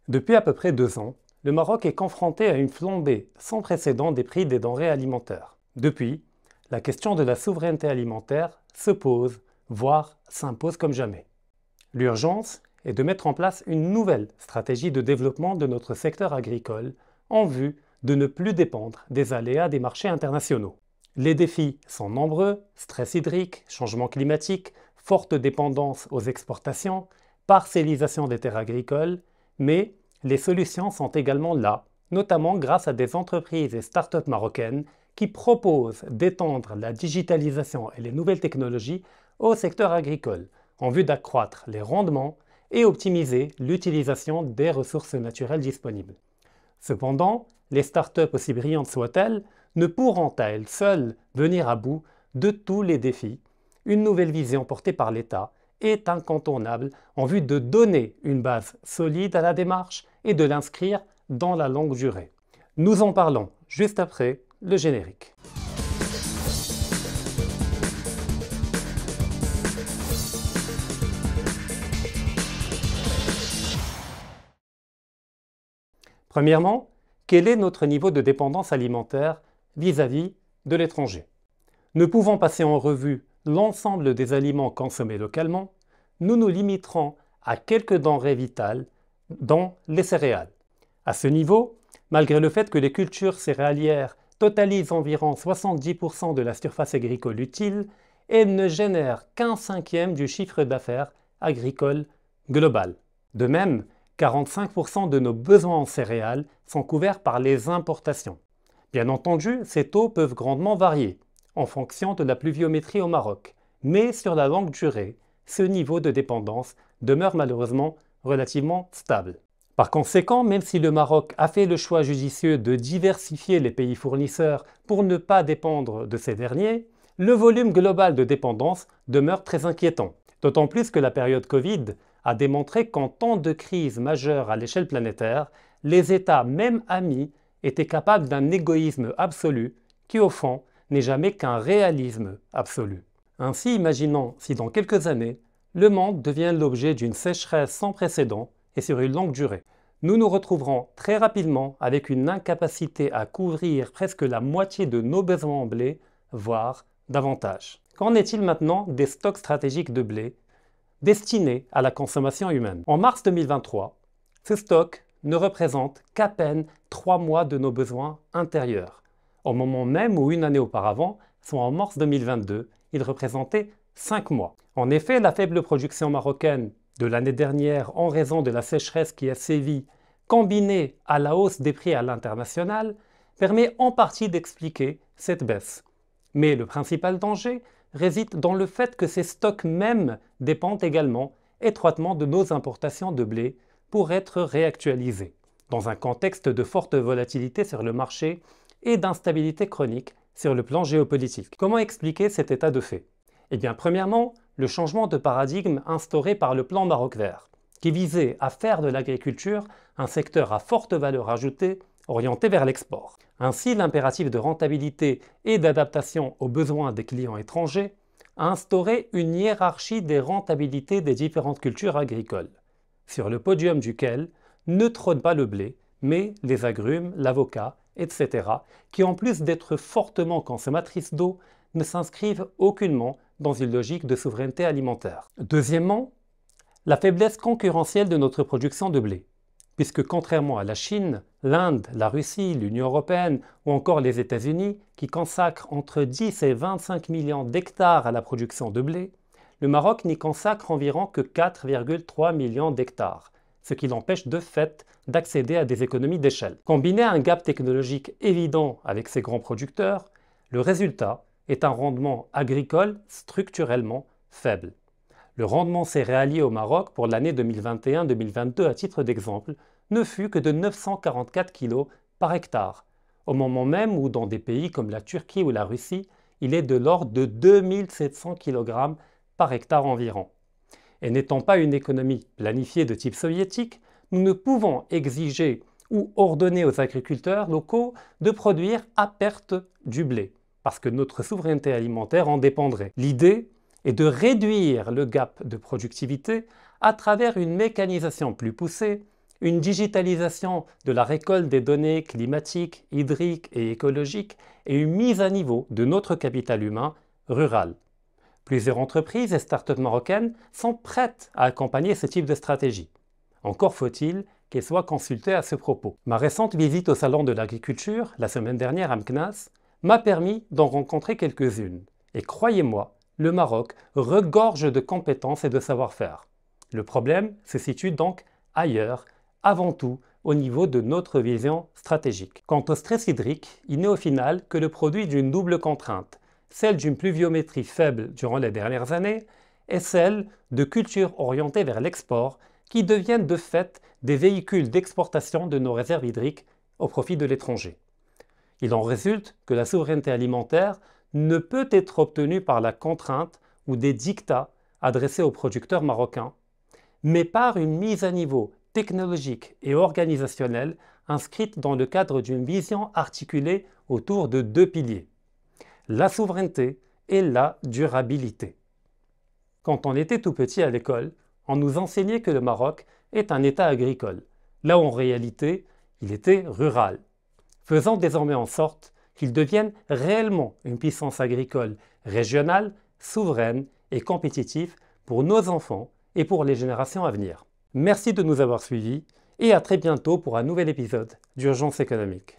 Depuis à peu près 2 ans, le Maroc est confronté à une flambée sans précédent des prix des denrées alimentaires. Depuis, la question de la souveraineté alimentaire se pose, voire s'impose comme jamais. L'urgence est de mettre en place une nouvelle stratégie de développement de notre secteur agricole en vue de ne plus dépendre des aléas des marchés internationaux. Les défis sont nombreux: stress hydrique, changement climatique, forte dépendance aux exportations, parcellisation des terres agricoles, mais les solutions sont également là, notamment grâce à des entreprises et start-up marocaines qui proposent d'étendre la digitalisation et les nouvelles technologies au secteur agricole en vue d'accroître les rendements et optimiser l'utilisation des ressources naturelles disponibles. Cependant, les startups, aussi brillantes soient-elles, ne pourront à elles seules venir à bout de tous les défis. Une nouvelle vision portée par l'État est incontournable en vue de donner une base solide à la démarche et de l'inscrire dans la longue durée. Nous en parlons juste après le générique. Premièrement, quel est notre niveau de dépendance alimentaire vis-à-vis de l'étranger? Ne pouvant passer en revue l'ensemble des aliments consommés localement, nous nous limiterons à quelques denrées vitales, dont les céréales. À ce niveau, malgré le fait que les cultures céréalières totalisent environ 70% de la surface agricole utile, elles ne génèrent qu'un cinquième du chiffre d'affaires agricole global. De même, 45% de nos besoins en céréales sont couverts par les importations. Bien entendu, ces taux peuvent grandement varier en fonction de la pluviométrie au Maroc, mais sur la longue durée, ce niveau de dépendance demeure malheureusement relativement stable. Par conséquent, même si le Maroc a fait le choix judicieux de diversifier les pays fournisseurs pour ne pas dépendre de ces derniers, le volume global de dépendance demeure très inquiétant. D'autant plus que la période Covid a démontré qu'en temps de crise majeure à l'échelle planétaire, les États, même amis, étaient capables d'un égoïsme absolu qui, au fond, n'est jamais qu'un réalisme absolu. Ainsi, imaginons si dans quelques années, le monde devient l'objet d'une sécheresse sans précédent et sur une longue durée. Nous nous retrouverons très rapidement avec une incapacité à couvrir presque la moitié de nos besoins en blé, voire davantage. Qu'en est-il maintenant des stocks stratégiques de blé destinés à la consommation humaine? En mars 2023, ce stock ne représente qu'à peine 3 mois de nos besoins intérieurs, au moment même où une année auparavant, soit en mars 2022, il représentait 5 mois. En effet, la faible production marocaine de l'année dernière en raison de la sécheresse qui a sévi, combinée à la hausse des prix à l'international, permet en partie d'expliquer cette baisse. Mais le principal danger réside dans le fait que ces stocks mêmes dépendent également étroitement de nos importations de blé pour être réactualisés, dans un contexte de forte volatilité sur le marché et d'instabilité chronique sur le plan géopolitique. Comment expliquer cet état de fait? Eh bien, premièrement, le changement de paradigme instauré par le plan Maroc Vert, qui visait à faire de l'agriculture un secteur à forte valeur ajoutée orienté vers l'export. Ainsi, l'impératif de rentabilité et d'adaptation aux besoins des clients étrangers a instauré une hiérarchie des rentabilités des différentes cultures agricoles, sur le podium duquel ne trône pas le blé, mais les agrumes, l'avocat, etc., qui en plus d'être fortement consommatrices d'eau, ne s'inscrivent aucunement dans une logique de souveraineté alimentaire. Deuxièmement, la faiblesse concurrentielle de notre production de blé, puisque contrairement à la Chine, l'Inde, la Russie, l'Union européenne ou encore les États-Unis, qui consacrent entre 10 et 25 millions d'hectares à la production de blé, le Maroc n'y consacre environ que 4,3 millions d'hectares, ce qui l'empêche de fait d'accéder à des économies d'échelle. Combiné à un gap technologique évident avec ces grands producteurs, le résultat est un rendement agricole structurellement faible. Le rendement céréalier au Maroc pour l'année 2021-2022 à titre d'exemple ne fut que de 944 kg par hectare, au moment même où dans des pays comme la Turquie ou la Russie, il est de l'ordre de 2700 kg par hectare environ. Et n'étant pas une économie planifiée de type soviétique, nous ne pouvons exiger ou ordonner aux agriculteurs locaux de produire à perte du blé, parce que notre souveraineté alimentaire en dépendrait. L'idée est de réduire le gap de productivité à travers une mécanisation plus poussée, une digitalisation de la récolte des données climatiques, hydriques et écologiques et une mise à niveau de notre capital humain rural. Plusieurs entreprises et start-up marocaines sont prêtes à accompagner ce type de stratégie. Encore faut-il qu'elles soient consultées à ce propos. Ma récente visite au Salon de l'Agriculture, la semaine dernière à Meknès, m'a permis d'en rencontrer quelques-unes. Et croyez-moi, le Maroc regorge de compétences et de savoir-faire. Le problème se situe donc ailleurs, avant tout au niveau de notre vision stratégique. Quant au stress hydrique, il n'est au final que le produit d'une double contrainte, celle d'une pluviométrie faible durant les dernières années et celle de cultures orientées vers l'export qui deviennent de fait des véhicules d'exportation de nos réserves hydriques au profit de l'étranger. Il en résulte que la souveraineté alimentaire ne peut être obtenue par la contrainte ou des dictats adressés aux producteurs marocains, mais par une mise à niveau technologique et organisationnelle inscrite dans le cadre d'une vision articulée autour de deux piliers, la souveraineté et la durabilité. Quand on était tout petit à l'école, on nous enseignait que le Maroc est un État agricole, là où en réalité il était rural. Faisons désormais en sorte qu'il devienne réellement une puissance agricole régionale, souveraine et compétitive pour nos enfants et pour les générations à venir. Merci de nous avoir suivis et à très bientôt pour un nouvel épisode d'Urgence économique.